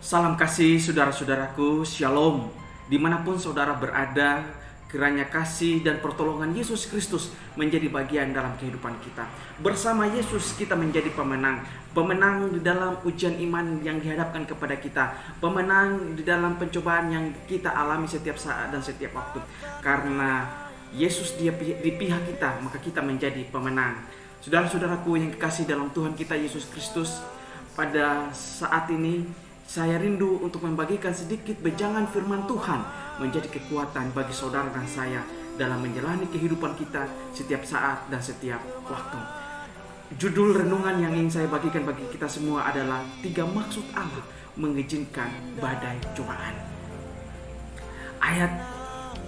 Salam kasih saudara-saudaraku, Shalom. Dimanapun saudara berada, kiranya kasih dan pertolongan Yesus Kristus menjadi bagian dalam kehidupan kita. Bersama Yesus kita menjadi pemenang. Pemenang di dalam ujian iman yang dihadapkan kepada kita. Pemenang di dalam pencobaan yang kita alami setiap saat dan setiap waktu. Karena Yesus dia di pihak kita, maka kita menjadi pemenang. Saudara-saudaraku yang kekasih dalam Tuhan kita Yesus Kristus, pada saat ini saya rindu untuk membagikan sedikit bejangan firman Tuhan menjadi kekuatan bagi saudara dan saya dalam menjalani kehidupan kita setiap saat dan setiap waktu. Judul renungan yang ingin saya bagikan bagi kita semua adalah 3 maksud Allah mengizinkan badai cobaan. Ayat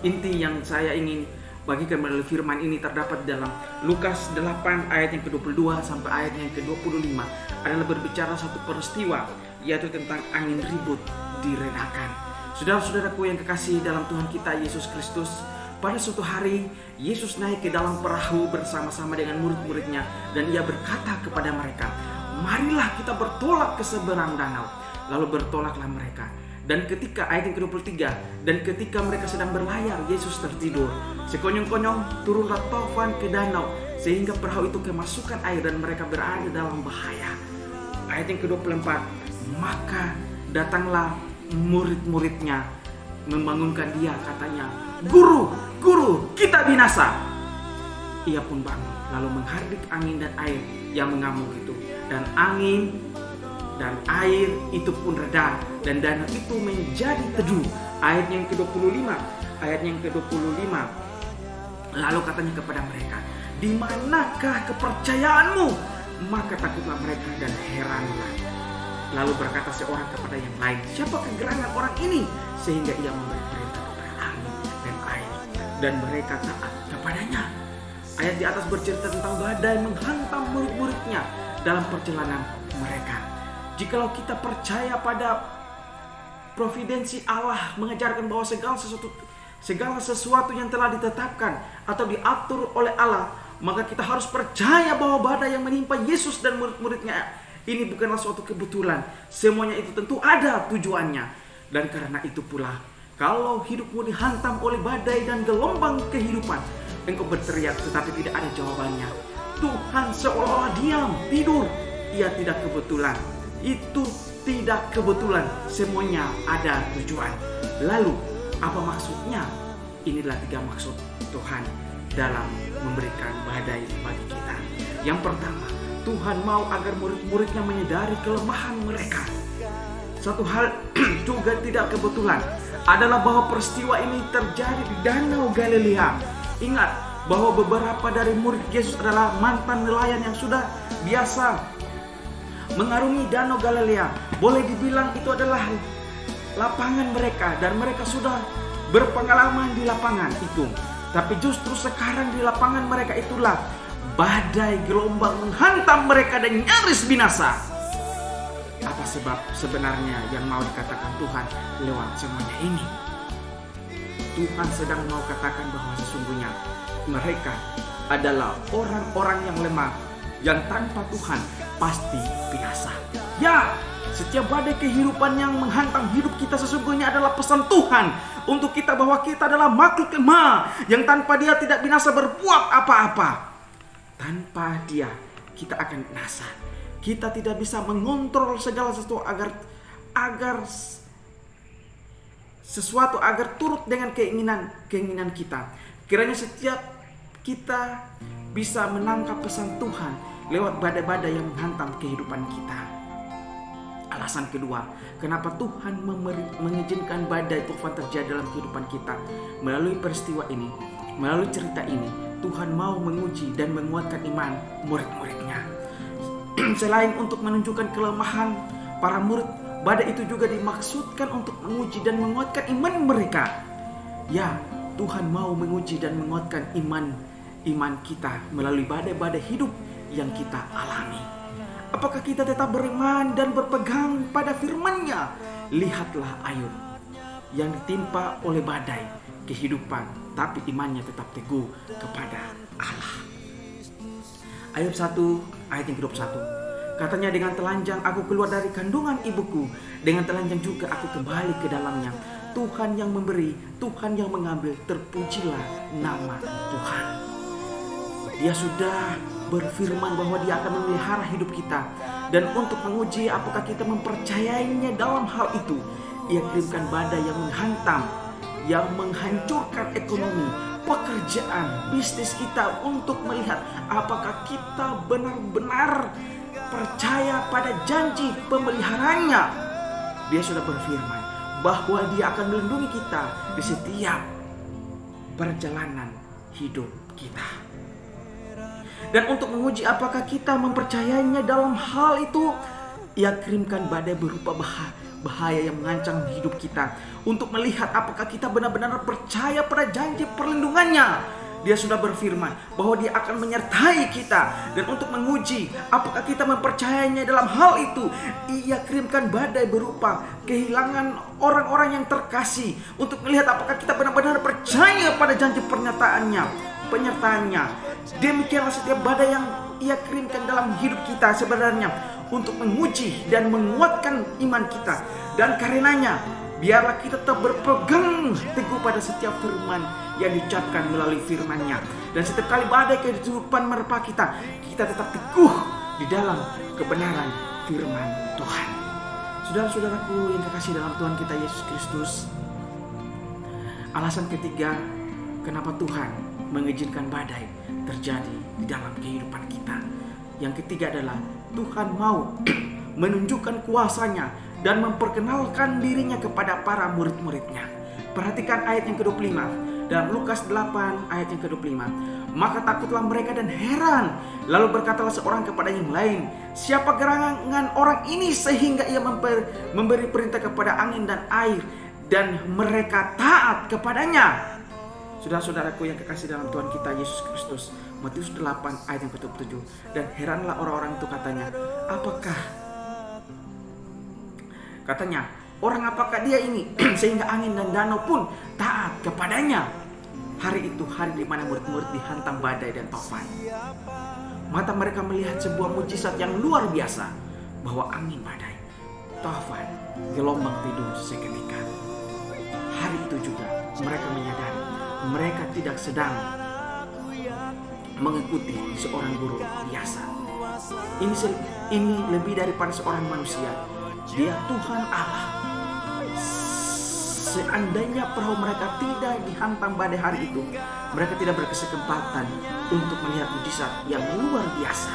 inti yang saya ingin bagikan melalui firman ini terdapat dalam Lukas 8 ayat yang ke-22 sampai ayat yang ke-25. Adalah berbicara satu peristiwa, yaitu tentang angin ribut diredakan. Saudara-saudaraku yang kekasih dalam Tuhan kita Yesus Kristus, pada suatu hari Yesus naik ke dalam perahu bersama-sama dengan murid-muridnya, dan ia berkata kepada mereka, "Marilah kita bertolak ke seberang danau." Lalu bertolaklah mereka. Dan ketika ayat yang ke-23, dan ketika mereka sedang berlayar, Yesus tertidur. Sekonyong-konyong turunlah taufan ke danau, sehingga perahu itu kemasukan air dan mereka berada dalam bahaya. Ayat yang ke-24, maka datanglah murid-muridnya membangunkan dia, katanya, "Guru, guru, kita binasa." Ia pun bangun, lalu menghardik angin dan air yang mengamuk itu. Dan angin dan air itu pun reda, dan danau itu menjadi teduh. Ayat yang ke-25, lalu katanya kepada mereka, "Di manakah kepercayaanmu?" Maka takutlah mereka dan heranlah. Lalu berkata seorang kepada yang lain, "Siapa kegerangan orang ini sehingga ia memberi perintah kepada angin dan air, dan mereka taat kepadanya?" Ayat di atas bercerita tentang badai menghantam murid-muridnya dalam perjalanan mereka. Jikalau kita percaya pada providensi Allah mengajarkan bahwa segala sesuatu yang telah ditetapkan atau diatur oleh Allah, maka kita harus percaya bahwa badai yang menimpa Yesus dan murid-muridnya ini bukanlah suatu kebetulan. Semuanya itu tentu ada tujuannya. Dan karena itu pula, kalau hidupmu dihantam oleh badai dan gelombang kehidupan, engkau berteriak tetapi tidak ada jawabannya. Tuhan seolah-olah diam, tidur. Ia tidak kebetulan. Itu tidak kebetulan. Semuanya ada tujuan. Lalu, apa maksudnya? Inilah 3 maksud Tuhan dalam memberikan badai bagi kita. Yang pertama, Tuhan mau agar murid-muridnya menyadari kelemahan mereka. Satu hal juga tidak kebetulan adalah bahwa peristiwa ini terjadi di Danau Galilea. Ingat bahwa beberapa dari murid Yesus adalah mantan nelayan yang sudah biasa mengarungi Danau Galilea. Boleh dibilang itu adalah lapangan mereka, dan mereka sudah berpengalaman di lapangan itu. Tapi justru sekarang di lapangan mereka itulah badai gelombang menghantam mereka dan nyaris binasa. Apa sebab sebenarnya yang mau dikatakan Tuhan lewat semuanya ini? Tuhan sedang mau katakan bahwa sesungguhnya mereka adalah orang-orang yang lemah, yang tanpa Tuhan pasti binasa. Ya, setiap badai kehidupan yang menghantam hidup kita sesungguhnya adalah pesan Tuhan untuk kita bahwa kita adalah makhluk lemah yang tanpa Dia tidak binasa berbuat apa-apa. Tanpa Dia kita akan binasa. Kita tidak bisa mengontrol segala sesuatu agar turut dengan keinginan kita. Kiranya setiap kita bisa menangkap pesan Tuhan lewat badai-badai yang menghantam kehidupan kita. Alasan kedua, kenapa Tuhan mengizinkan badai tufan terjadi dalam kehidupan kita. Melalui peristiwa ini, melalui cerita ini, Tuhan mau menguji dan menguatkan iman murid-muridnya. Selain untuk menunjukkan kelemahan para murid, badai itu juga dimaksudkan untuk menguji dan menguatkan iman mereka. Ya, Tuhan mau menguji dan menguatkan iman kita melalui badai-badai hidup yang kita alami. Apakah kita tetap beriman dan berpegang pada firman-Nya? Lihatlah Ayub yang ditimpa oleh badai kehidupan, tapi imannya tetap teguh kepada Allah. Ayub 1 ayat yang ke-21. Katanya, dengan telanjang aku keluar dari kandungan ibuku, dengan telanjang juga aku kembali ke dalamnya. Tuhan yang memberi, Tuhan yang mengambil, terpujilah nama Tuhan. Dia sudah berfirman bahwa Dia akan memelihara hidup kita. Dan untuk menguji apakah kita mempercayainya dalam hal itu, Ia kirimkan badai yang menghantam, yang menghancurkan ekonomi, pekerjaan, bisnis kita, untuk melihat apakah kita benar-benar percaya pada janji pemeliharanya. Dia sudah berfirman bahwa Dia akan melindungi kita di setiap perjalanan hidup kita. Dan untuk menguji apakah kita mempercayainya dalam hal itu, Ia kirimkan badai berupa bahaya yang mengancam hidup kita, untuk melihat apakah kita benar-benar percaya pada janji perlindungannya. Dia sudah berfirman bahwa Dia akan menyertai kita. Dan untuk menguji apakah kita mempercayainya dalam hal itu, Ia kirimkan badai berupa kehilangan orang-orang yang terkasih, untuk melihat apakah kita benar-benar percaya pada janji penyertaannya. Demikianlah setiap badai yang Ia kirimkan dalam hidup kita sebenarnya untuk menguji dan menguatkan iman kita. Dan karenanya, biarlah kita tetap berpegang teguh pada setiap firman yang diucapkan melalui firman-Nya. Dan setiap kali badai kehidupan menerpa kita, kita tetap teguh di dalam kebenaran firman Tuhan. Saudara-saudaraku yang kekasih dalam Tuhan kita Yesus Kristus, alasan ketiga kenapa Tuhan mengizinkan badai terjadi di dalam kehidupan kita. Yang ketiga adalah Tuhan mau menunjukkan kuasa-Nya dan memperkenalkan dirinya kepada para murid-muridnya. Perhatikan ayat yang ke-25 dalam Lukas 8 ayat yang ke-25. Maka takutlah mereka dan heran. Lalu berkatalah seorang kepada yang lain, siapa gerangan orang ini sehingga ia memberi perintah kepada angin dan air, dan mereka taat kepadanya. Saudara-saudaraku yang kekasih dalam Tuhan kita Yesus Kristus, Matius 8 ayat yang ke-27. Dan heranlah orang-orang itu, katanya, orang apakah dia ini sehingga angin dan danau pun taat kepadanya. Hari itu hari di mana murid-murid dihantam badai dan taufan. Mata mereka melihat sebuah mujizat yang luar biasa, bahwa angin badai, taufan, gelombang tidur seketika. Hari itu juga mereka menyadari mereka tidak sedang mengikuti seorang guru biasa. Ini lebih daripada seorang manusia. Dia Tuhan Allah. Seandainya perahu mereka tidak dihantam badai hari itu, mereka tidak berkesempatan untuk melihat mujizat yang luar biasa.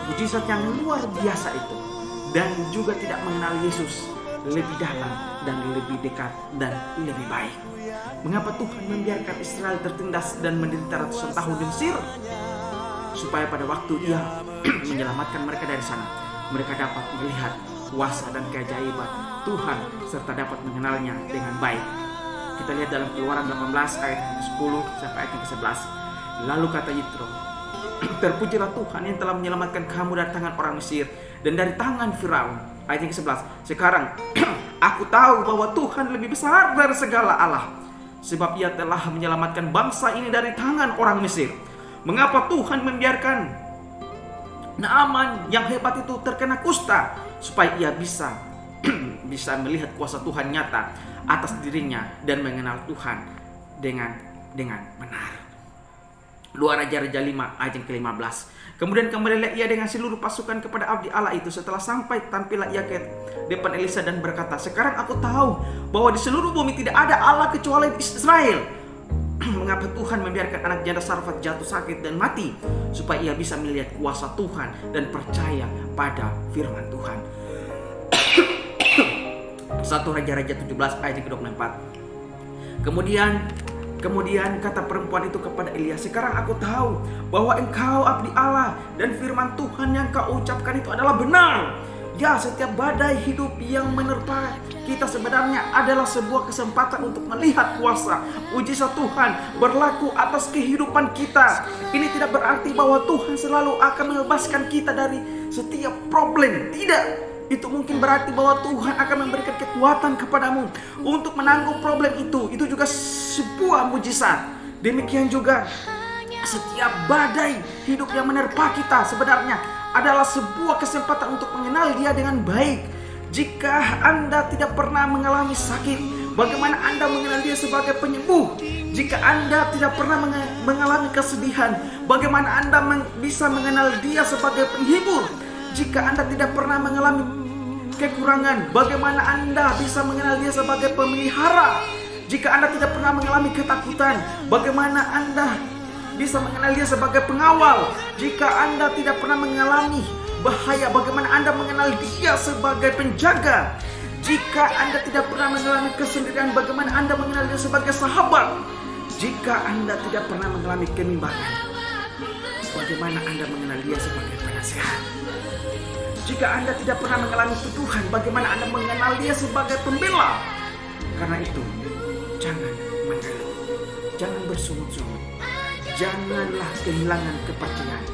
Mujizat yang luar biasa itu, dan juga tidak mengenal Yesus lebih dalam dan lebih dekat dan lebih baik. Mengapa Tuhan membiarkan Israel tertindas dan menderita ratusan tahun di Mesir? Supaya pada waktu Ia menyelamatkan mereka dari sana, mereka dapat melihat kuasa dan keajaiban Tuhan serta dapat mengenalnya dengan baik. Kita lihat dalam Keluaran 18 ayat 10 sampai ayat 11. Lalu kata Yitro, terpujilah Tuhan yang telah menyelamatkan kamu dari tangan orang Mesir dan dari tangan Firaun. Ayat 11. Sekarang aku tahu bahwa Tuhan lebih besar dari segala Allah, sebab Ia telah menyelamatkan bangsa ini dari tangan orang Mesir. Mengapa Tuhan membiarkan Naaman yang hebat itu terkena kusta, supaya ia bisa melihat kuasa Tuhan nyata atas dirinya dan mengenal Tuhan dengan benar. 2 Raja-Raja 5 ayat yang ke-15. Kemudian kembalilah ia dengan seluruh pasukan kepada abdi Allah itu. Setelah sampai, tampillah ia ke depan Elisa dan berkata, sekarang aku tahu bahwa di seluruh bumi tidak ada Allah kecuali Israel. Mengapa Tuhan membiarkan anak janda Sarfat jatuh sakit dan mati, supaya ia bisa melihat kuasa Tuhan dan percaya pada firman Tuhan. 1 Raja-Raja 17 ayat ke-24. Kemudian kata perempuan itu kepada Elia, sekarang aku tahu bahwa engkau abdi Allah dan firman Tuhan yang kau ucapkan itu adalah benar. Ya, setiap badai hidup yang menerpa kita sebenarnya adalah sebuah kesempatan untuk melihat kuasa mujizat Tuhan berlaku atas kehidupan kita. Ini tidak berarti bahwa Tuhan selalu akan membebaskan kita dari setiap problem. Tidak. Itu mungkin berarti bahwa Tuhan akan memberikan kekuatan kepadamu untuk menanggung problem itu. Itu juga sebuah mujizat. Demikian juga setiap badai hidup yang menerpa kita sebenarnya adalah sebuah kesempatan untuk mengenal Dia dengan baik. Jika Anda tidak pernah mengalami sakit, bagaimana Anda mengenal Dia sebagai penyembuh? Jika Anda tidak pernah mengalami kesedihan, bagaimana Anda bisa mengenal Dia sebagai penghibur? Jika Anda tidak pernah mengalami kekurangan, bagaimana Anda bisa mengenal Dia sebagai pemelihara? Jika Anda tidak pernah mengalami ketakutan, bagaimana Anda bisa mengenal Dia sebagai pengawal? Jika Anda tidak pernah mengalami bahaya, bagaimana Anda mengenal Dia sebagai penjaga? Jika Anda tidak pernah mengalami kesendirian, bagaimana Anda mengenal Dia sebagai sahabat? Jika Anda tidak pernah mengalami kebimbangan, bagaimana Anda mengenal Dia sebagai penasehat? Jika Anda tidak pernah mengalami tuduhan, bagaimana Anda mengenal Dia sebagai pembela? Karena itu, jangan mengeluh, jangan bersungut-sungut, janganlah kehilangan kepercayaan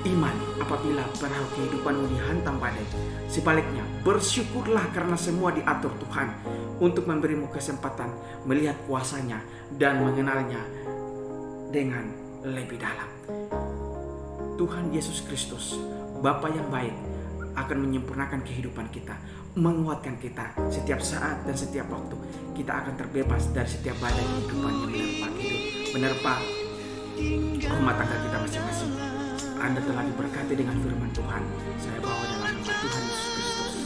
iman apabila perahu kehidupanmu dihantam badai. Sebaliknya, bersyukurlah karena semua diatur Tuhan untuk memberimu kesempatan melihat kuasa-Nya dan mengenalnya dengan lebih dalam. Tuhan Yesus Kristus, Bapa yang baik, akan menyempurnakan kehidupan kita, menguatkan kita setiap saat dan setiap waktu. Kita akan terbebas dari setiap badai kehidupan yang menerpa rumah tangga kita masing-masing. Anda telah diberkati dengan firman Tuhan. Saya bawa dalam nama Tuhan Yesus Kristus.